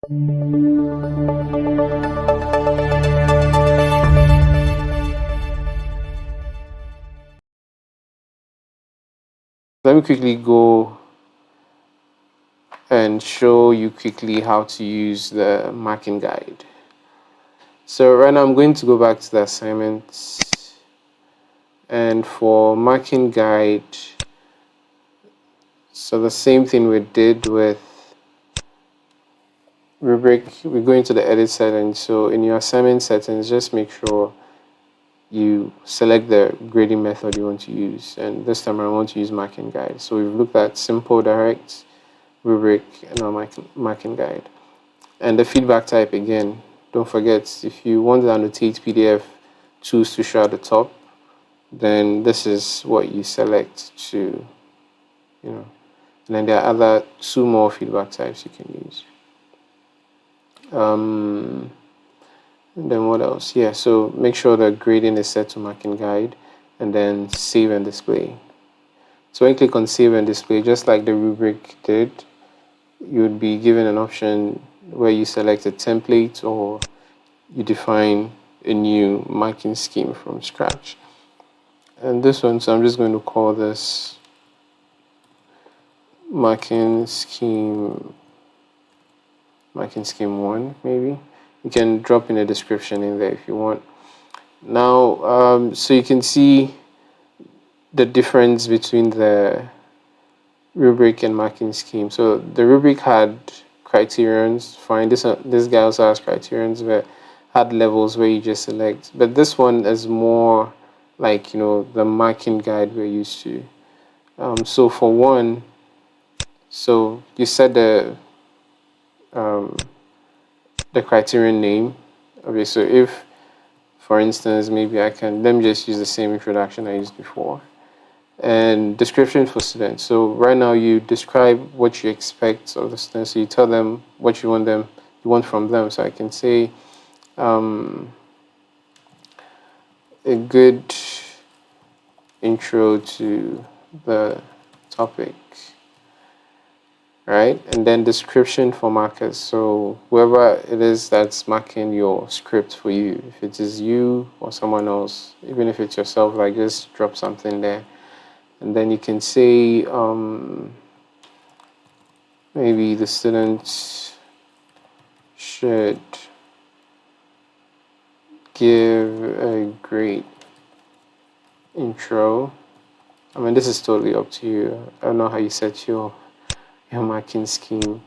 Let me quickly go and show you quickly how to use the marking guide. So right now I'm going to go back to the assignments, and for marking guide, so the same thing we did with rubric, we go into the edit settings. So in your assignment settings, just make sure you select the grading method you want to use, and this time I want to use marking guide. So we've looked at simple, direct, rubric, and our marking guide. And the feedback type, again, don't forget, if you want to annotate PDF tools to show at the top, then this is what you select to, and then there are other two more feedback types you can use. And then what else? Yeah, so make sure the grading is set to marking guide, and then save and display. So when you click on save and display, just like the rubric did, you would be given an option where you select a template or you define a new marking scheme from scratch. And this one, so I'm just going to call this marking scheme 1, maybe. You can drop in a description in there if you want. Now, so you can see the difference between the rubric and marking scheme. So the rubric had criterions. Fine, this guy also has criterions, but had levels where you just select. But this one is more like the marking guide we're used to. So for one, so you set the criterion name. Okay, so if, for instance, maybe let me just use the same introduction I used before. And description for students. So right now you describe what you expect of the students. So you tell them what you want from them. So I can say a good intro to the topic, right? And then description for markers. So whoever it is that's marking your script for you, if it is you or someone else, even if it's yourself, like just drop something there. And then you can say maybe the students should give a great intro. I mean, this is totally up to you. I don't know how you set your marking scheme.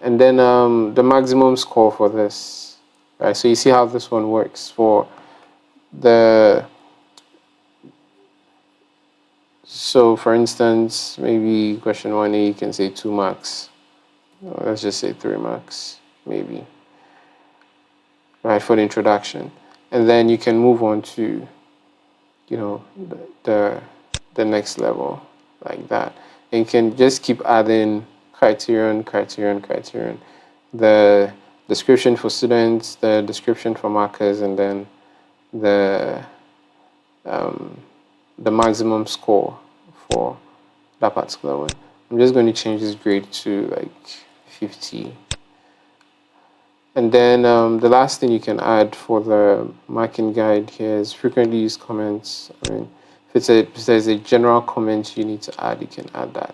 And then the maximum score for this, right? So you see how this one works for the. So for instance, maybe question 1A, you can say 2 marks. Let's just say 3 marks, maybe. Right, for the introduction. And then you can move on to, the next level, like that. And you can just keep adding criterion. The description for students, the description for markers, and then the maximum score for that particular one. I'm just going to change this grade to like 50. And then the last thing you can add for the marking guide here is frequently used comments. I mean, if there's a general comment you need to add, you can add that.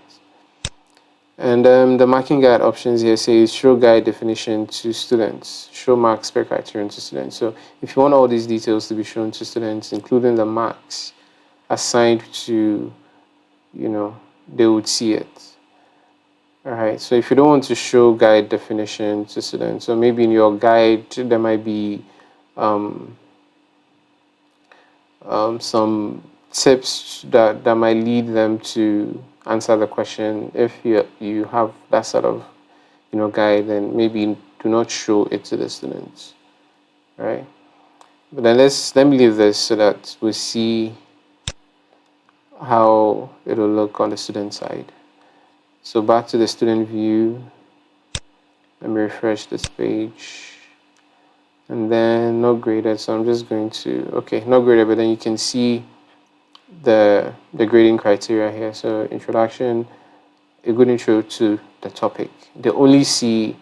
And the marking guide options here says show guide definition to students, show marks per criterion to students. So if you want all these details to be shown to students, including the marks assigned to, they would see it. All right, so if you don't want to show guide definition to students, so maybe in your guide there might be some tips that might lead them to answer the question. If you have that sort of guide, then maybe do not show it to the students. All right, but then let me leave this so that we see how it'll look on the student side. So back to the student view. Let me refresh this page. And then not graded. So I'm just going to, okay, not graded, but then you can see the grading criteria here. So introduction, a good intro to the topic. They only see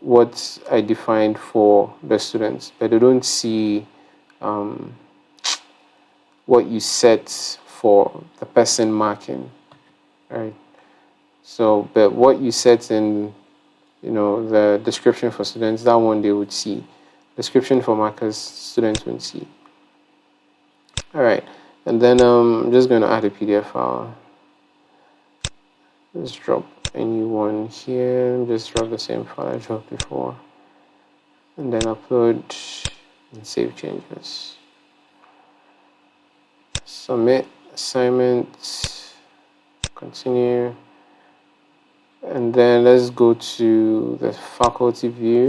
what I defined for the students, but they don't see um, what you set for the person marking, right? So, but what you set in, the description for students, that one they would see. Description for markers, students won't see. All right, and then I'm just going to add a PDF file. Let's drop a new one here. Just drop the same file I dropped before, and then upload and save changes. Submit assignment. Continue. And then let's go to the faculty view.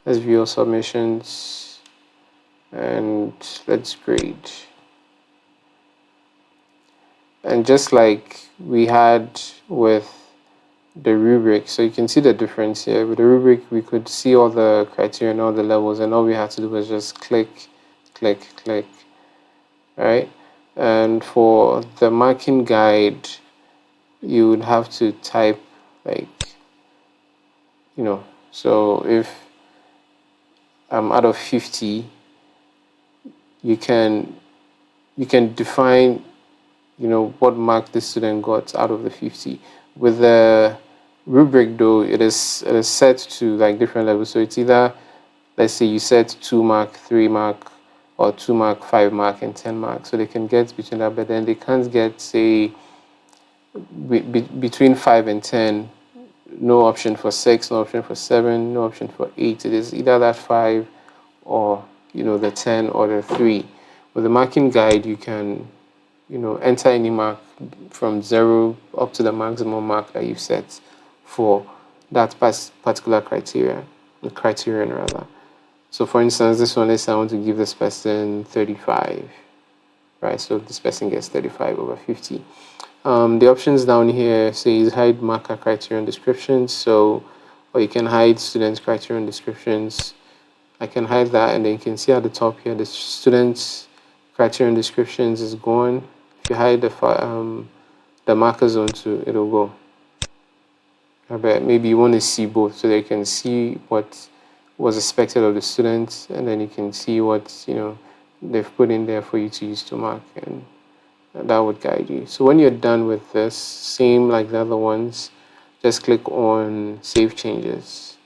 Let's view our submissions and let's grade. And just like we had with the rubric, so you can see the difference here. With the rubric, we could see all the criteria and all the levels, and all we had to do was just click, click, click, right? And for the marking guide, you would have to type like, so if out of 50, you can define what mark the student got out of the 50. With the rubric though, it is set to like different levels, so it's either, let's say you set 2 mark, 3 mark, or 2 mark, 5 mark, and 10 mark, so they can get between that, but then they can't get, say, between 5 and 10. No option for 6, no option for 7, no option for 8. It is either that 5 or the 10 or the 3. With the marking guide, you can enter any mark from 0 up to the maximum mark that you've set for that particular criterion rather. So for instance, this one, let's say I want to give this person 35, right? So this person gets 35 over 50. The options down here says hide marker criterion descriptions. So, or you can hide students criterion descriptions. I can hide that, and then you can see at the top here the students criterion descriptions is gone. If you hide the marker zone too, it'll go. But maybe you want to see both, so they can see what was expected of the students, and then you can see what they've put in there for you to use to mark, and that would guide you. So when you're done with this, same like the other ones, just click on Save Changes,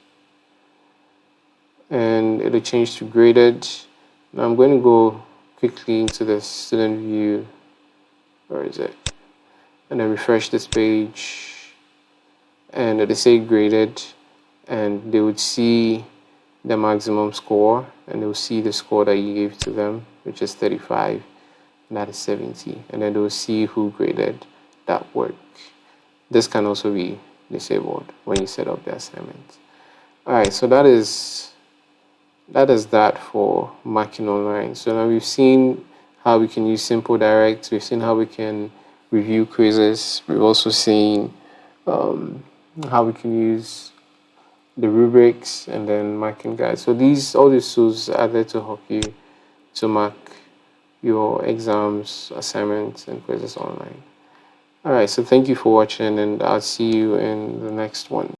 and it'll change to graded. Now I'm going to go quickly into the student view. Where is it? And then refresh this page, and it'll say graded, and they would see the maximum score, and they'll see the score that you gave to them, which is 35, and that is 70, and then they'll see who graded that work. This can also be disabled when you set up the assignment. All right, so that is that for marking online. So now we've seen how we can use Simple Direct. We've seen how we can review quizzes. We've also seen how we can use the rubrics and then marking guides. So all these tools are there to help you to mark your exams, assignments, and quizzes online. All right, so thank you for watching, and I'll see you in the next one.